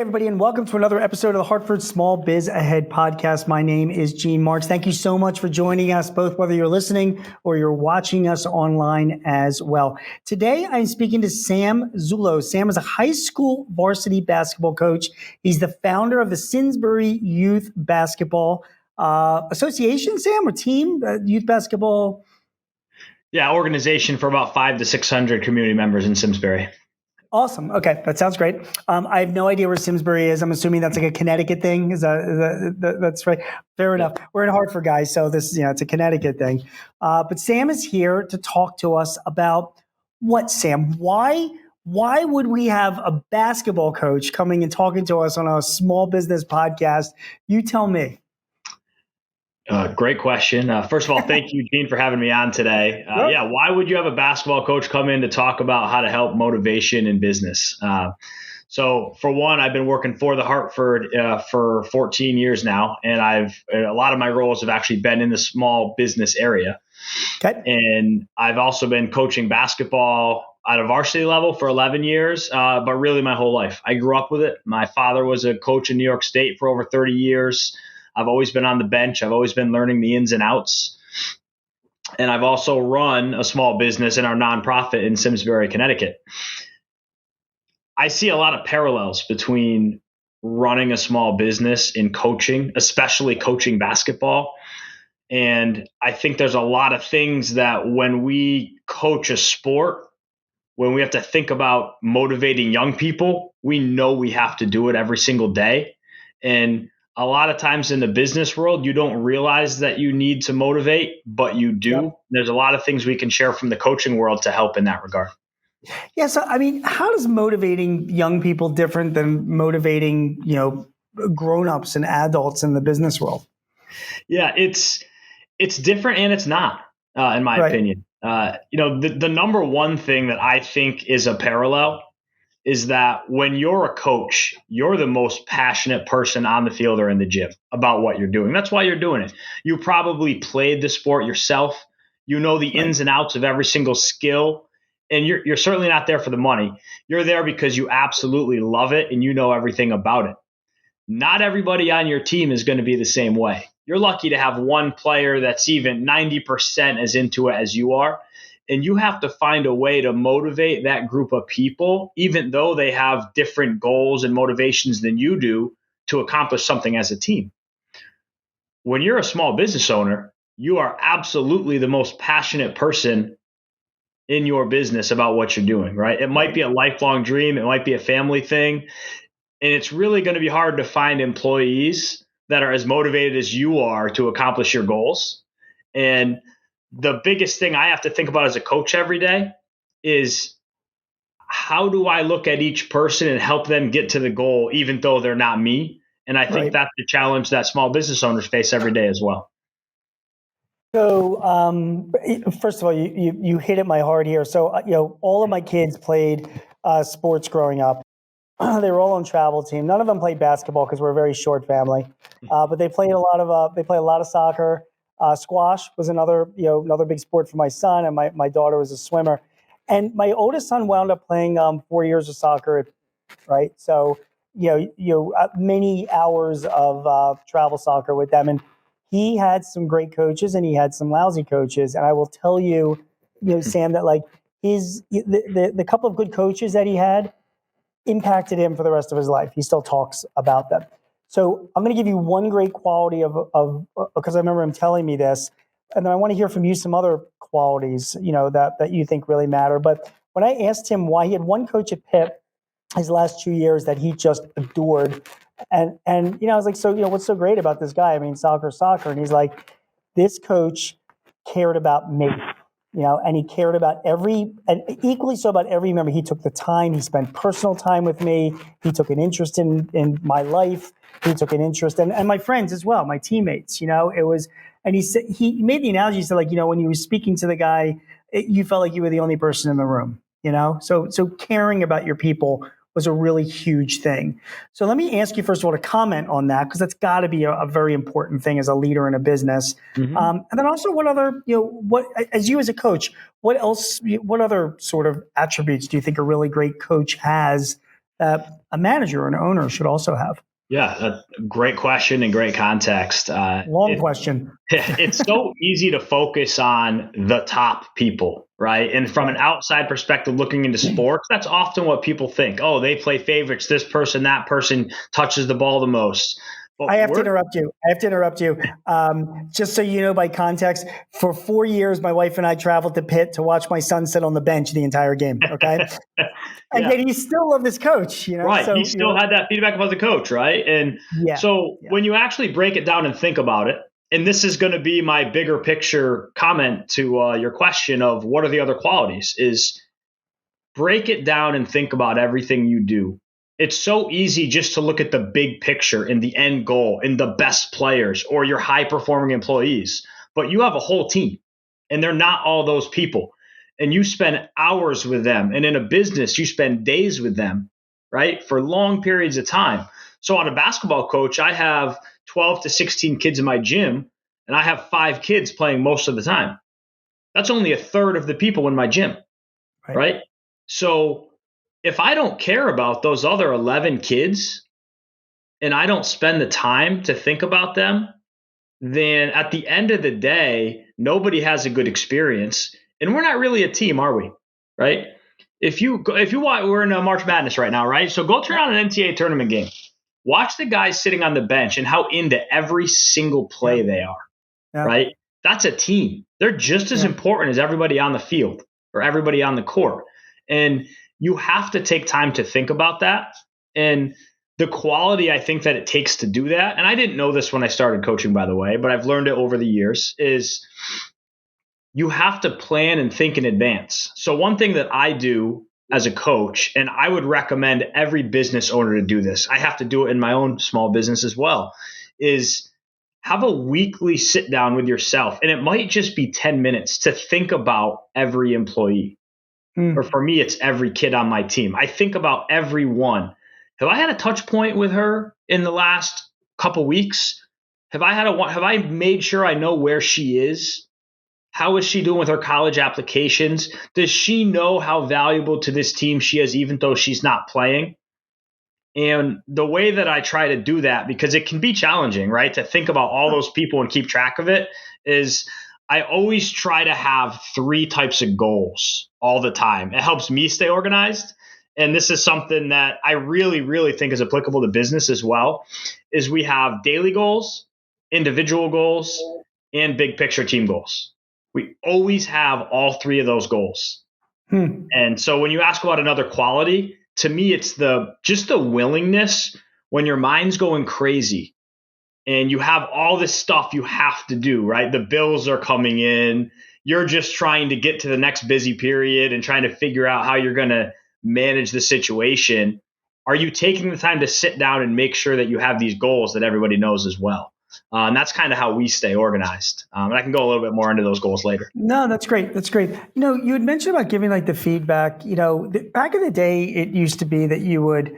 everybody, and welcome to another episode of the Hartford Small Biz Ahead podcast. My name is Gene Marks. Thank you so much for joining us, both whether you're listening or you're watching us online as well. Today, I'm speaking to Sam Zullo. Sam is a high school varsity basketball coach. He's the founder of the Simsbury Youth Basketball Association, Sam, or team, youth basketball. Yeah, organization for about 500 to 600 community members in Simsbury. Awesome. Okay, that sounds great. I have no idea where Simsbury is. I'm assuming that's like a Connecticut thing. That's right? Fair enough. We're in Hartford, guys, so this, it's a Connecticut thing. But Sam is here to talk to us about what, Sam? Why would we have a basketball coach coming and talking to us on a small business podcast? You tell me. Great question. First of all, thank you, Gene, for having me on today. Why would you have a basketball coach come in to talk about how to help motivation in business? So for one, I've been working for the Hartford for 14 years now, and a lot of my roles have actually been in the small business area. Okay. And I've also been coaching basketball at a varsity level for 11 years, but really my whole life. I grew up with it. My father was a coach in New York State for over 30 years. I've always been on the bench. I've always been learning the ins and outs. And I've also run a small business in our nonprofit in Simsbury, Connecticut. I see a lot of parallels between running a small business and coaching, especially coaching basketball. And I think there's a lot of things that when we coach a sport, when we have to think about motivating young people, we know we have to do it every single day. And a lot of times in the business world, you don't realize that you need to motivate, but you do. Yep. There's a lot of things we can share from the coaching world to help in that regard. Yeah. So, how does motivating young people different than motivating, grown-ups and adults in the business world? Yeah, it's different and it's not, in my opinion. The number one thing that I think is a parallel is that when you're a coach, you're the most passionate person on the field or in the gym about what you're doing. That's why you're doing it. You probably played the sport yourself. You know the ins and outs of every single skill. And you're certainly not there for the money. You're there because you absolutely love it and you know everything about it. Not everybody on your team is going to be the same way. You're lucky to have one player that's even 90% as into it as you are. And you have to find a way to motivate that group of people, even though they have different goals and motivations than you do, to accomplish something as a team. When you're a small business owner, you are absolutely the most passionate person in your business about what you're doing, right? It might be a lifelong dream. It might be a family thing. And it's really going to be hard to find employees that are as motivated as you are to accomplish your goals. And the biggest thing I have to think about as a coach every day is how do I look at each person and help them get to the goal, even though they're not me? And I think that's the challenge that small business owners face every day as well. So, first of all, you hit at my heart here. So, all of my kids played sports growing up. They were all on travel team. None of them played basketball because we're a very short family, but they played a lot of soccer. Squash was another big sport for my son, and my daughter was a swimmer. And my oldest son wound up playing 4 years of soccer, right? So, many hours of travel soccer with them. And he had some great coaches and he had some lousy coaches. And I will tell you, Sam, that like the couple of good coaches that he had impacted him for the rest of his life. He still talks about them. So I'm going to give you one great quality of because I remember him telling me this, and then I want to hear from you some other qualities, that you think really matter. But when I asked him why, he had one coach at Pitt his last 2 years that he just adored, and I was like, so what's so great about this guy? Soccer, and he's like, this coach cared about me. And he cared about and equally so about every member. He took the time. He spent personal time with me. He took an interest in my life. He took an interest and my friends as well, my teammates. It was, and he said he made the analogy. He said, when you were speaking to the guy, you felt like you were the only person in the room. So caring about your people was a really huge thing. So let me ask you, first of all, to comment on that, because that's got to be a very important thing as a leader in a business. Mm-hmm. And then also what other, as you as a coach, what other sort of attributes do you think a really great coach has that a manager or an owner should also have? Yeah, a great question and great context. Long question. It's so easy to focus on the top people, right? And from an outside perspective, looking into sports, that's often what people think. Oh, they play favorites. This person, that person touches the ball the most. I have to interrupt you. Just so you know, by context, for 4 years, my wife and I traveled to Pitt to watch my son sit on the bench the entire game. Okay. And yet he still loved his coach, Right. So, he still had that feedback about the coach, right? And when you actually break it down and think about it, and this is going to be my bigger picture comment to your question of what are the other qualities, is break it down and think about everything you do. It's so easy just to look at the big picture and the end goal and the best players or your high performing employees, but you have a whole team and they're not all those people. And you spend hours with them. And in a business, you spend days with them, right? For long periods of time. So on a basketball coach, I have 12 to 16 kids in my gym and I have 5 kids playing most of the time. That's only a third of the people in my gym, right? So if I don't care about those other 11 kids and I don't spend the time to think about them, then at the end of the day, nobody has a good experience. And we're not really a team, are we? Right? If you want, we're in a March Madness right now, right? So go turn on an NCAA tournament game. Watch the guys sitting on the bench and how into every single play they are, right? That's a team. They're just as important as everybody on the field or everybody on the court. And you have to take time to think about that. And the quality I think that it takes to do that, and I didn't know this when I started coaching, by the way, but I've learned it over the years, is you have to plan and think in advance. So one thing that I do as a coach, and I would recommend every business owner to do this, I have to do it in my own small business as well, is have a weekly sit down with yourself. And it might just be 10 minutes to think about every employee. Or for me, it's every kid on my team. I think about every one. Have I had a touch point with her in the last couple weeks? Have I made sure I know where she is? How is she doing with her college applications? Does she know how valuable to this team she is, even though she's not playing? And the way that I try to do that, because it can be challenging, right, to think about all those people and keep track of it, is I always try to have 3 types of goals all the time. It helps me stay organized. And this is something that I really, really think is applicable to business as well, is we have daily goals, individual goals, and big picture team goals. We always have all 3 of those goals. And so when you ask about another quality, to me, it's just the willingness when your mind's going crazy and you have all this stuff you have to do, right? The bills are coming in. You're just trying to get to the next busy period and trying to figure out how you're going to manage the situation. Are you taking the time to sit down and make sure that you have these goals that everybody knows as well? And that's kind of how we stay organized. And I can go a little bit more into those goals later. No, that's great. That's great. You had mentioned about giving like the feedback. Back in the day, it used to be that you would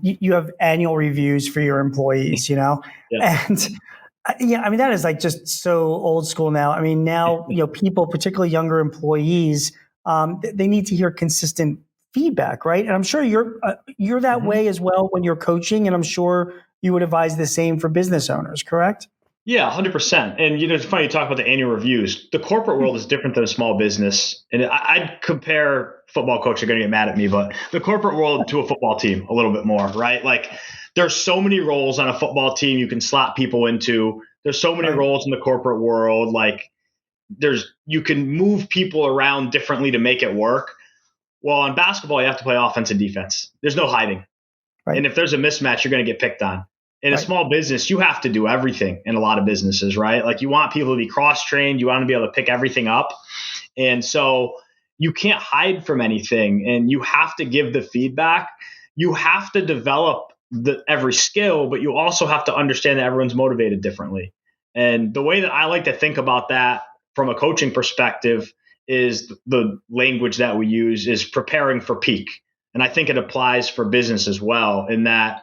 you have annual reviews for your employees. And I mean that is like just so old school now. I mean now people, particularly younger employees, they need to hear consistent feedback, right? And I'm sure you're that way as well when you're coaching, and I'm sure you would advise the same for business owners, correct? Yeah, 100%. And it's funny you talk about the annual reviews. The corporate world is different than a small business. And I'd compare football coaches are going to get mad at me, but the corporate world to a football team a little bit more, right? Like there's so many roles on a football team you can slot people into. There's so many roles in the corporate world. Like you can move people around differently to make it work. Well, on basketball, you have to play offense and defense. There's no hiding. Right. And if there's a mismatch, you're going to get picked on. In a small business, you have to do everything in a lot of businesses, right? Like you want people to be cross-trained. You want to be able to pick everything up. And so you can't hide from anything, and you have to give the feedback. You have to develop every skill, but you also have to understand that everyone's motivated differently. And the way that I like to think about that from a coaching perspective is the language that we use is preparing for peak. And I think it applies for business as well, in that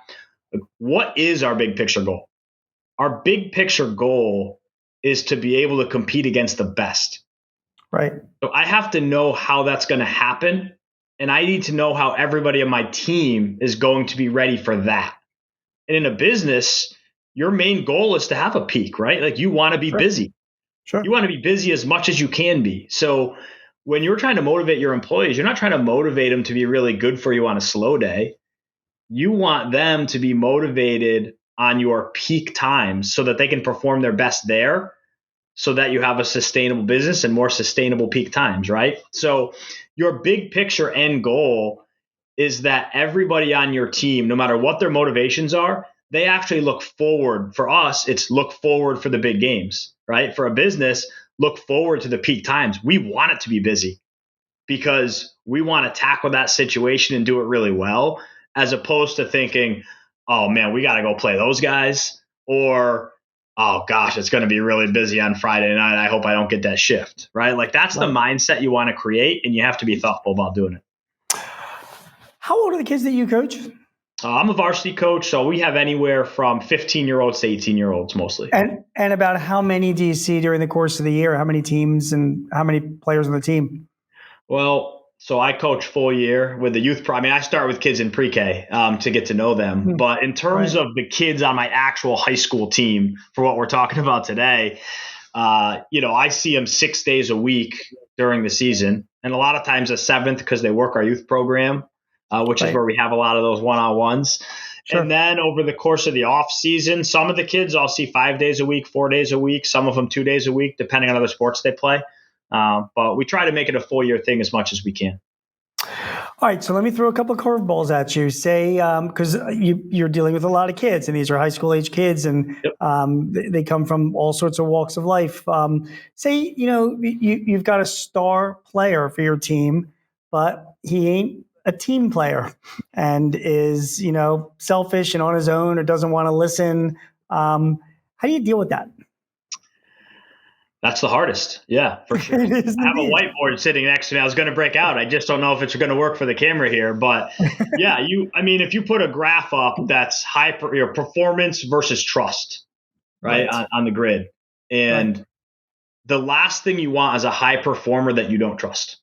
what is our big picture goal? Our big picture goal is to be able to compete against the best. Right. So I have to know how that's going to happen. and I need to know how everybody on my team is going to be ready for that. And in a business, your main goal is to have a peak, right? Like you want to be busy. Sure. You want to be busy as much as you can be. So when you're trying to motivate your employees, you're not trying to motivate them to be really good for you on a slow day. You want them to be motivated on your peak times so that they can perform their best there, so that you have a sustainable business and more sustainable peak times, right? So your big picture end goal is that everybody on your team, no matter what their motivations are, they actually look forward. For us, it's look forward for the big games, right? For a business, look forward to the peak times. We want it to be busy because we want to tackle that situation and do it really well, as opposed to thinking, oh man, we got to go play those guys, or oh gosh, it's going to be really busy on Friday night. I hope I don't get that shift, right? Like that's the mindset you want to create, and you have to be thoughtful about doing it. How old are the kids that you coach? I'm a varsity coach, so we have anywhere from 15-year-olds to 18-year-olds mostly. And about how many do you see during the course of the year? How many teams and how many players on the team? Well, so I coach full year with the youth. I start with kids in pre-K to get to know them. But in terms of the kids on my actual high school team, for what we're talking about today, I see them 6 days a week during the season, and a lot of times a seventh because they work our youth program, which is where we have a lot of those one-on-ones. Sure. And then over the course of the off season, some of the kids I'll see 5 days a week, 4 days a week, some of them 2 days a week, depending on other sports they play. But we try to make it a full year thing as much as we can. All right, so let me throw a couple of curveballs at you. Say, because you're dealing with a lot of kids, and these are high school age kids, and they come from all sorts of walks of life. Say, you've got a star player for your team, but he ain't a team player and is, selfish and on his own or doesn't want to listen. How do you deal with that? That's the hardest. Yeah, for sure. I have a whiteboard sitting next to me. I was going to break out. I just don't know if it's going to work for the camera here. But yeah, if you put a graph up that's your performance versus trust, right. On the grid. And the last thing you want is a high performer that you don't trust.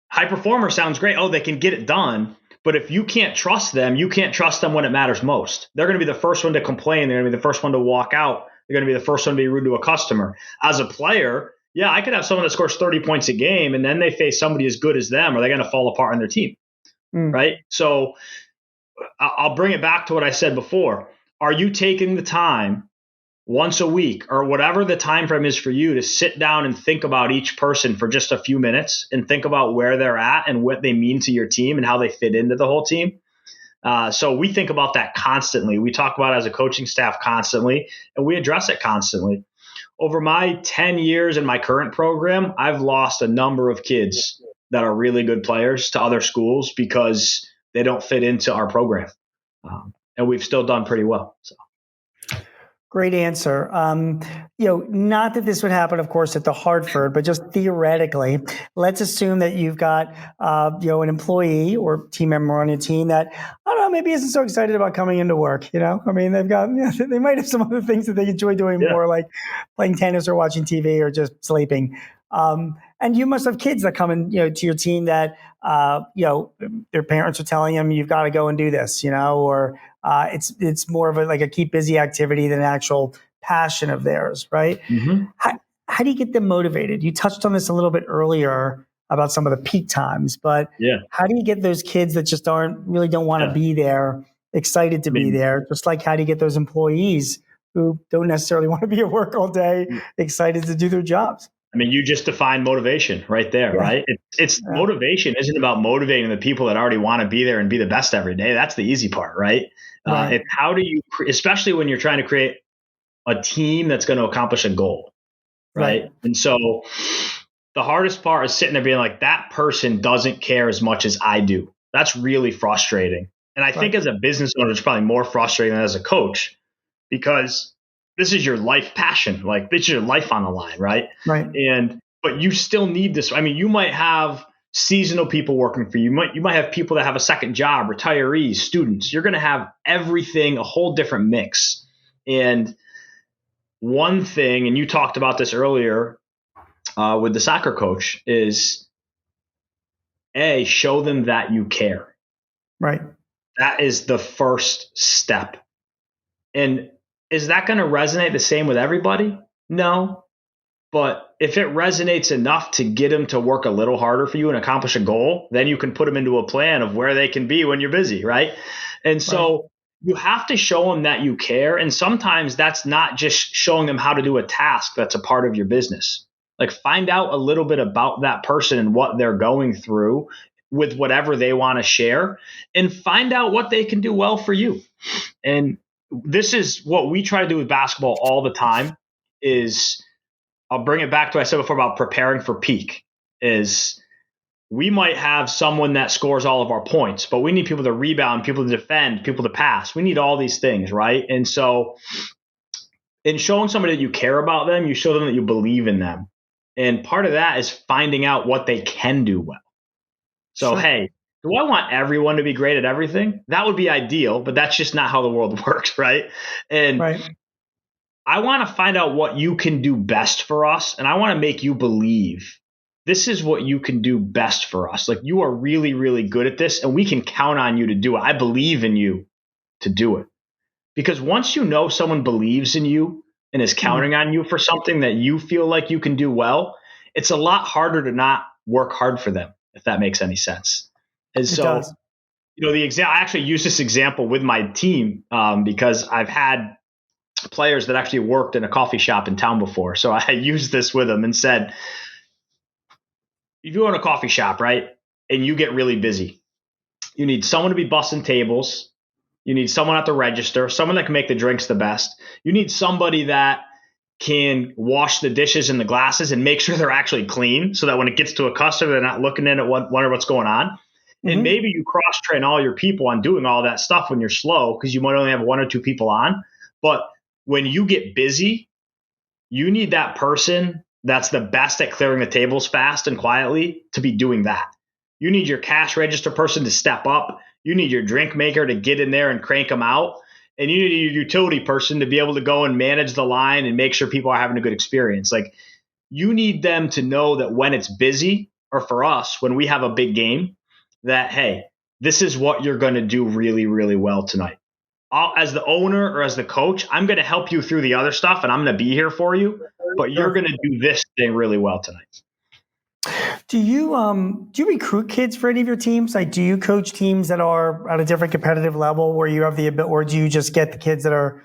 High performer sounds great. Oh, they can get it done. But if you can't trust them, you can't trust them when it matters most. They're going to be the first one to complain. They're going to be the first one to walk out. They're going to be the first one to be rude to a customer. As a player, yeah, I could have someone that scores 30 points a game, and then they face somebody as good as them, or they're going to fall apart on their team, right? So I'll bring it back to what I said before. Are you taking the time once a week, or whatever the time frame is for you, to sit down and think about each person for just a few minutes and think about where they're at and what they mean to your team and how they fit into the whole team? So we think about that constantly. We talk about it as a coaching staff constantly, and we address it constantly. Over my 10 years in my current program, I've lost a number of kids that are really good players to other schools because they don't fit into our program. And we've still done pretty well. So. Great answer. Not that this would happen, of course, at the Hartford, but just theoretically, let's assume that you've got, an employee or team member on your team that, I don't know, maybe isn't so excited about coming into work. They've got, they might have some other things that they enjoy doing more, like playing tennis or watching TV or just sleeping. And you must have kids that come in, to your team that, their parents are telling them, you've got to go and do this, or it's more of a keep busy activity than an actual passion of theirs, right? Mm-hmm. How do you get them motivated? You touched on this a little bit earlier about some of the peak times, but how do you get those kids that just don't want to be there, excited to be there? Just like, how do you get those employees who don't necessarily want to be at work all day, excited to do their jobs? You just defined motivation right there, right? It's motivation isn't about motivating the people that already want to be there and be the best every day. That's the easy part, right? It's how do you, especially when you're trying to create a team that's going to accomplish a goal, right? And so the hardest part is sitting there being like, that person doesn't care as much as I do. That's really frustrating. And I think as a business owner, it's probably more frustrating than as a coach, because this is your life passion. Like, this is your life on the line, right? But you still need this. You might have seasonal people working for you. You might have people that have a second job, retirees, students. You're going to have everything, a whole different mix. And one thing, and you talked about this earlier with the soccer coach, is show them that you care. Right. That is the first step. And is that going to resonate the same with everybody? No. But if it resonates enough to get them to work a little harder for you and accomplish a goal, then you can put them into a plan of where they can be when you're busy, right? And so you have to show them that you care. And sometimes that's not just showing them how to do a task that's a part of your business. Like, find out a little bit about that person and what they're going through with whatever they want to share, and find out what they can do well for you. And this is what we try to do with basketball all the time. Is I'll bring it back to what I said before about preparing for peak. Is we might have someone that scores all of our points, but we need people to rebound, people to defend, people to pass. We need all these things, right? And so in showing somebody that you care about them, you show them that you believe in them. And part of that is finding out what they can do well. So, Sure. Hey, do I want everyone to be great at everything? That would be ideal, but that's just not how the world works, right? And I want to find out what you can do best for us, and I want to make you believe this is what you can do best for us. Like, you are really, really good at this, and we can count on you to do it. I believe in you to do it. Because once you know someone believes in you and is counting on you for something that you feel like you can do well, it's a lot harder to not work hard for them, if that makes any sense. And so, I actually use this example with my team because I've had players that actually worked in a coffee shop in town before. So I used this with them and said, if you own a coffee shop, right, and you get really busy, you need someone to be bussing tables. You need someone at the register, someone that can make the drinks the best. You need somebody that can wash the dishes and the glasses and make sure they're actually clean so that when it gets to a customer, they're not looking in at wondering what's going on. And maybe you cross-train all your people on doing all that stuff when you're slow because you might only have one or two people on. But when you get busy, you need that person that's the best at clearing the tables fast and quietly to be doing that. You need your cash register person to step up. You need your drink maker to get in there and crank them out. And you need your utility person to be able to go and manage the line and make sure people are having a good experience. Like, you need them to know that when it's busy, or for us, when we have a big game, that, hey, this is what you're going to do really, really well tonight. As the owner or as the coach, I'm going to help you through the other stuff and I'm going to be here for you, but you're going to do this thing really well tonight. Do you recruit kids for any of your teams? Like, do you coach teams that are at a different competitive level where you have the ability, or do you just get the kids that are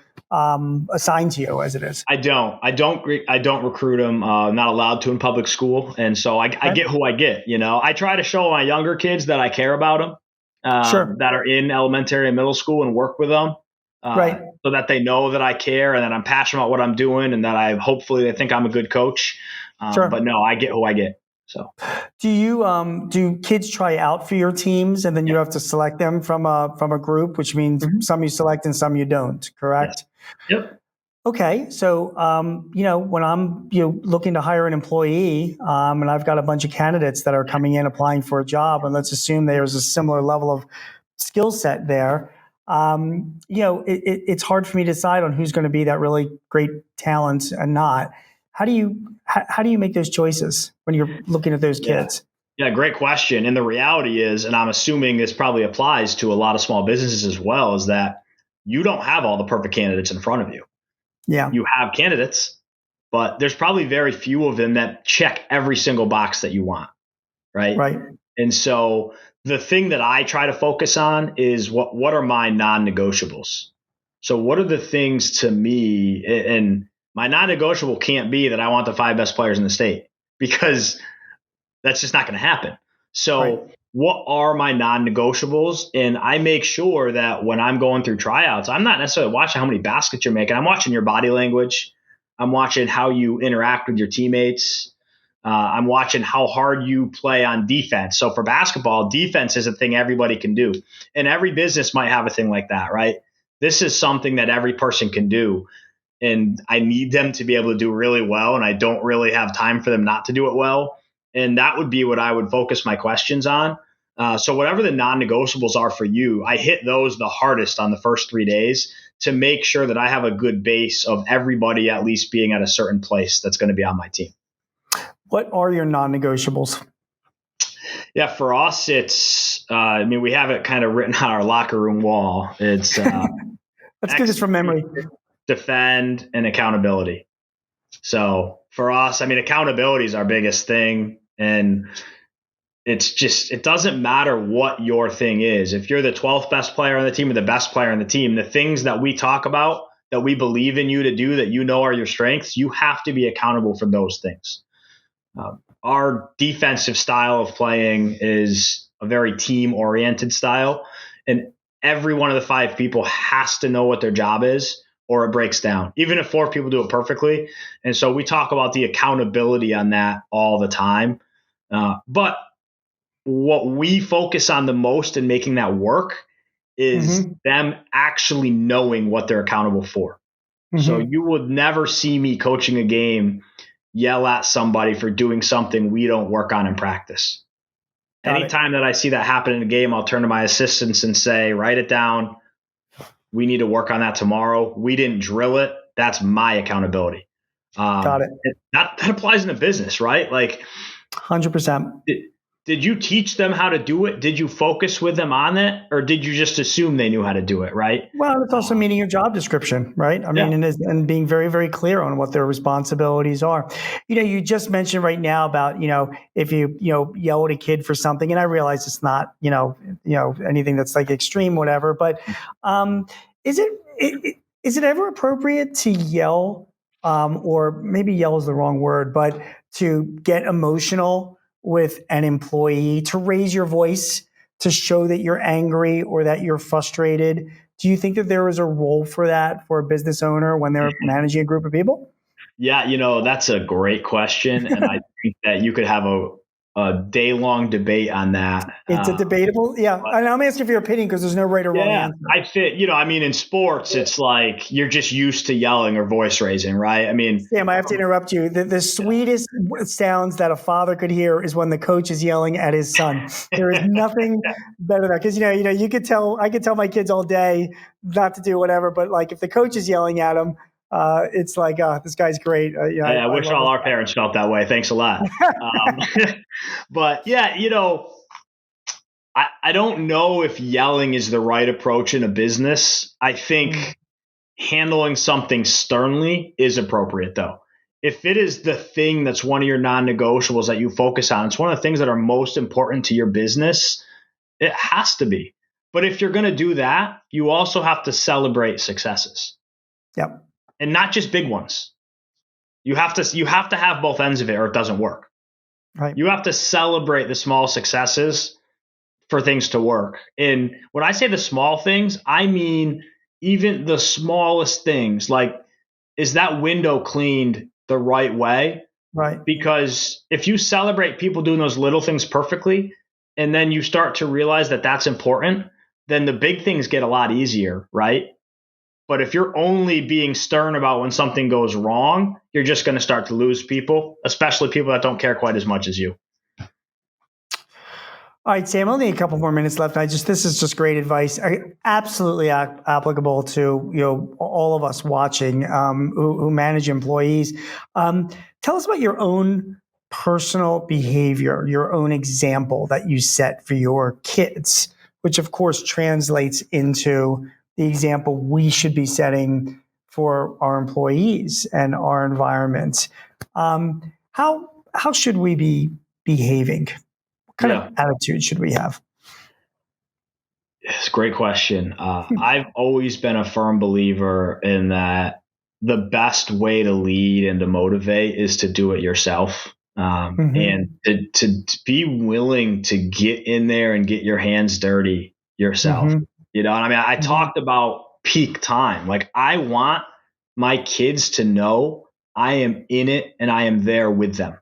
assigned to you as it is? I don't recruit them. I'm not allowed to in public school, and so I get who I get. I try to show my younger kids that I care about them, that are in elementary and middle school, and work with them, so that they know that I care and that I'm passionate about what I'm doing, and that hopefully they think I'm a good coach. But no, I get who I get. So, do kids try out for your teams, and then you have to select them from a group, which means some you select and some you don't, correct? Yes. Yep. Okay, so when I'm looking to hire an employee, and I've got a bunch of candidates that are coming in applying for a job, and let's assume there's a similar level of skill set there. It's hard for me to decide on who's going to be that really great talent and not. How do you make those choices when you're looking at those kids? Yeah, great question. And the reality is, and I'm assuming this probably applies to a lot of small businesses as well, is that you don't have all the perfect candidates in front of you. Yeah. You have candidates, but there's probably very few of them that check every single box that you want. Right. Right. And so the thing that I try to focus on is what are my non-negotiables? So what are the things to me, and my non-negotiable can't be that I want the 5 best players in the state, because that's just not going to happen. So what are my non-negotiables? And I make sure that when I'm going through tryouts, I'm not necessarily watching how many baskets you're making. I'm watching your body language. I'm watching how you interact with your teammates. I'm watching how hard you play on defense. So for basketball, defense is a thing everybody can do. And every business might have a thing like that, right? This is something that every person can do. And I need them to be able to do really well. And I don't really have time for them not to do it well. And that would be what I would focus my questions on. So whatever the non-negotiables are for you, I hit those the hardest on the first 3 days to make sure that I have a good base of everybody at least being at a certain place that's going to be on my team. What are your non-negotiables? Yeah, for us, it's, we have it kind of written on our locker room wall. It's Let's do this from memory. Defend, and accountability. So for us, accountability is our biggest thing. And it's just, it doesn't matter what your thing is. If you're the 12th best player on the team or the best player on the team, the things that we talk about that we believe in you to do, that you know are your strengths, you have to be accountable for those things. Our defensive style of playing is a very team-oriented style, and every one of the 5 people has to know what their job is, or it breaks down, even if 4 people do it perfectly. And so we talk about the accountability on that all the time. But what we focus on the most in making that work is them actually knowing what they're accountable for. So you would never see me coaching a game yell at somebody for doing something we don't work on in practice. Anytime that I see that happen in a game, I'll turn to my assistants and say, write it down. We need to work on that tomorrow. We didn't drill it. That's my accountability. Got it. That applies in a business, right? Like 100%. Did you teach them how to do it? Did you focus with them on it? Or did you just assume they knew how to do it, right? Well, it's also meeting your job description, right? And being very, very clear on what their responsibilities are. You just mentioned right now about, if you yell at a kid for something, and I realize it's not, anything that's like extreme, whatever, but is it ever appropriate to yell, or maybe yell is the wrong word, but to get emotional with an employee, to raise your voice, to show that you're angry or that you're frustrated? Do you think that there is a role for that for a business owner when they're managing a group of people? Yeah, that's a great question. And I think that you could have a day-long debate on that. It's a debatable, yeah. And I'm asking for your opinion because there's no right or wrong answer. I fit, in sports, it's like you're just used to yelling or voice raising, right? Sam, I have to interrupt you. The sweetest sounds that a father could hear is when the coach is yelling at his son. There is nothing better than that, because I could tell my kids all day not to do whatever, but like if the coach is yelling at them, it's like, this guy's great. I wish all our parents felt that way. Thanks a lot. But yeah, I don't know if yelling is the right approach in a business. I think handling something sternly is appropriate, though. If it is the thing that's one of your non-negotiables that you focus on, it's one of the things that are most important to your business, it has to be. But if you're going to do that, you also have to celebrate successes. Yep. And not just big ones. You have to have both ends of it, or it doesn't work. Right. You have to celebrate the small successes for things to work. And when I say the small things, I mean even the smallest things, like, is that window cleaned the right way? Right. Because if you celebrate people doing those little things perfectly, and then you start to realize that that's important, then the big things get a lot easier, right? But if you're only being stern about when something goes wrong, you're just going to start to lose people, especially people that don't care quite as much as you. All right, Sam, only a couple more minutes left. This is just great advice. Absolutely applicable to, all of us watching, who manage employees. Tell us about your own personal behavior, your own example that you set for your kids, which of course translates into the example we should be setting for our employees and our environment. How should we be behaving? What kind of attitude should we have? It's a great question. I've always been a firm believer in that the best way to lead and to motivate is to do it yourself. And to be willing to get in there and get your hands dirty yourself. I talked about peak time. Like, I want my kids to know I am in it and I am there with them.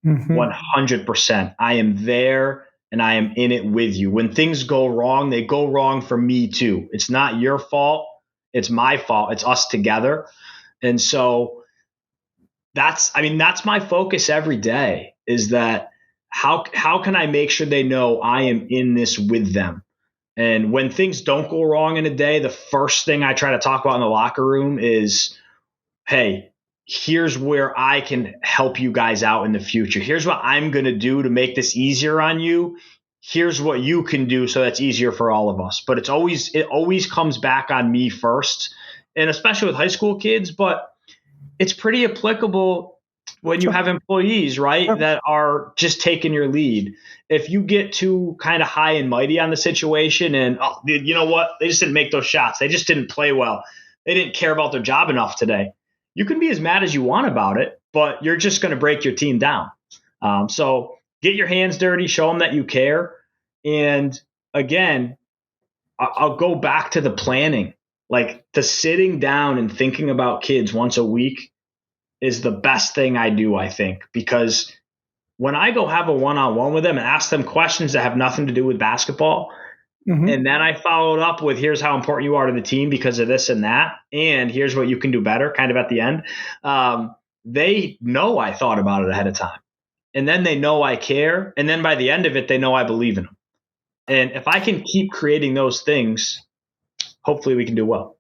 100%. I am there and I am in it with you. When things go wrong, they go wrong for me too. It's not your fault. It's my fault. It's us together. And so that's my focus every day, is that how can I make sure they know I am in this with them? And when things don't go wrong in a day, the first thing I try to talk about in the locker room is, hey, here's where I can help you guys out in the future. Here's what I'm going to do to make this easier on you. Here's what you can do so that's easier for all of us. But it always comes back on me first, and especially with high school kids, but it's pretty applicable when you have employees, right, that are just taking your lead. If you get too kind of high and mighty on the situation and, oh, you know what, they just didn't make those shots. They just didn't play well. They didn't care about their job enough today. You can be as mad as you want about it, but you're just going to break your team down. So get your hands dirty, show them that you care. And again, I'll go back to the planning. Like, the sitting down and thinking about kids once a week is the best thing I do, I think, because when I go have a one-on-one with them and ask them questions that have nothing to do with basketball, and then I follow it up with, here's how important you are to the team because of this and that, and here's what you can do better, kind of at the end, they know I thought about it ahead of time. And then they know I care. And then by the end of it, they know I believe in them. And if I can keep creating those things, hopefully we can do well.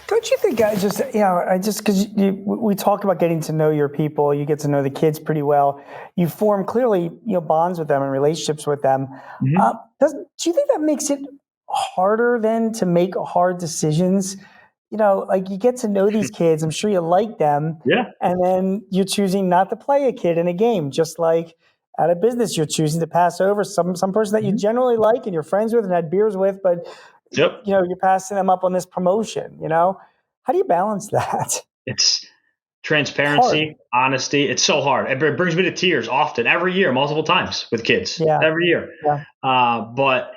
Don't you think, because we talk about getting to know your people, you get to know the kids pretty well, you form clearly, bonds with them and relationships with them. Do you think that makes it harder then to make hard decisions? Like, you get to know these kids, I'm sure you like them. Yeah. And then you're choosing not to play a kid in a game, just like at a business, you're choosing to pass over some person that you generally like and you're friends with and had beers with, but you're passing them up on this promotion, How do you balance that? It's transparency, honesty. It's so hard. It brings me to tears often, every year, multiple times with kids, every year. Yeah. But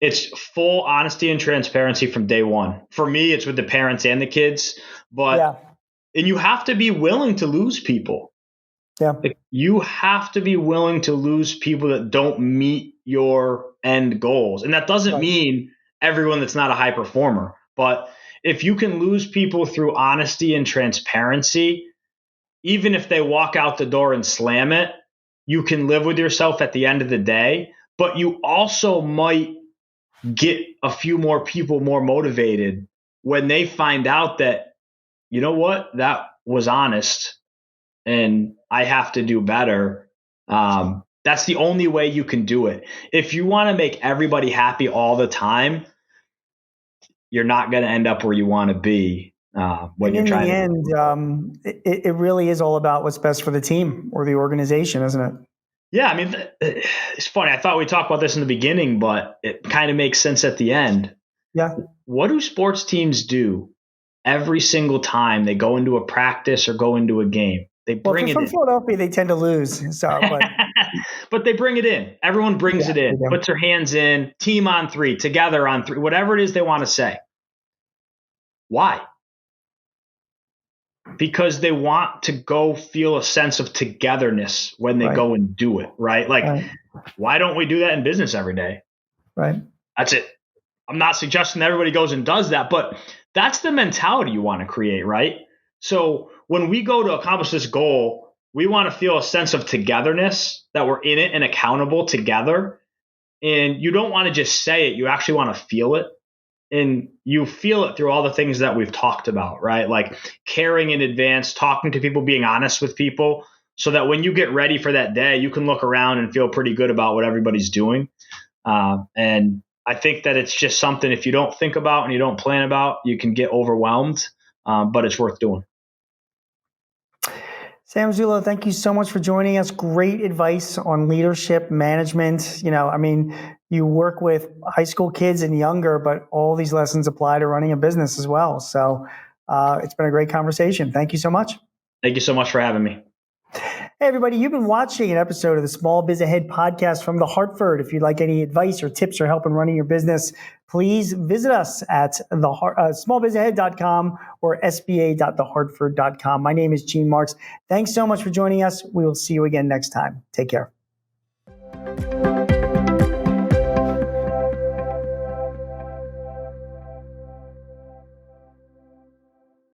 it's full honesty and transparency from day one. For me, it's with the parents and the kids, and you have to be willing to lose people. Yeah. Like, you have to be willing to lose people that don't meet your end goals. And that doesn't mean everyone that's not a high performer, but if you can lose people through honesty and transparency, even if they walk out the door and slam it, you can live with yourself at the end of the day, but you also might get a few more people more motivated when they find out that, you know what, that was honest and I have to do better. That's the only way you can do it. If you want to make everybody happy all the time, you're not going to end up where you want to be when you're trying. In the end, it really is all about what's best for the team or the organization, isn't it? Yeah, I mean, it's funny. I thought we talked about this in the beginning, but it kind of makes sense at the end. Yeah. What do sports teams do every single time they go into a practice or go into a game? They bring it in. From Philadelphia, they tend to lose. So, but they bring it in. Everyone brings it in, puts their hands in, team on three, together on three, whatever it is they want to say. Why? Because they want to go feel a sense of togetherness when they go and do it, right? Like, why don't we do that in business every day? Right. That's it. I'm not suggesting that everybody goes and does that, but that's the mentality you want to create, right? So when we go to accomplish this goal, we want to feel a sense of togetherness, that we're in it and accountable together. And you don't want to just say it. You actually want to feel it. And you feel it through all the things that we've talked about, right? Like caring in advance, talking to people, being honest with people, so that when you get ready for that day, you can look around and feel pretty good about what everybody's doing. And I think that it's just something, if you don't think about and you don't plan about, you can get overwhelmed, but it's worth doing. Sam Zullo, thank you so much for joining us. Great advice on leadership, management. You work with high school kids and younger, but all these lessons apply to running a business as well. So it's been a great conversation. Thank you so much. Thank you so much for having me. Hey, everybody, you've been watching an episode of the Small Biz Ahead podcast from the Hartford. If you'd like any advice or tips or help in running your business, please visit us at smallbizahead.com or sba.thehartford.com. My name is Gene Marks. Thanks so much for joining us. We will see you again next time. Take care.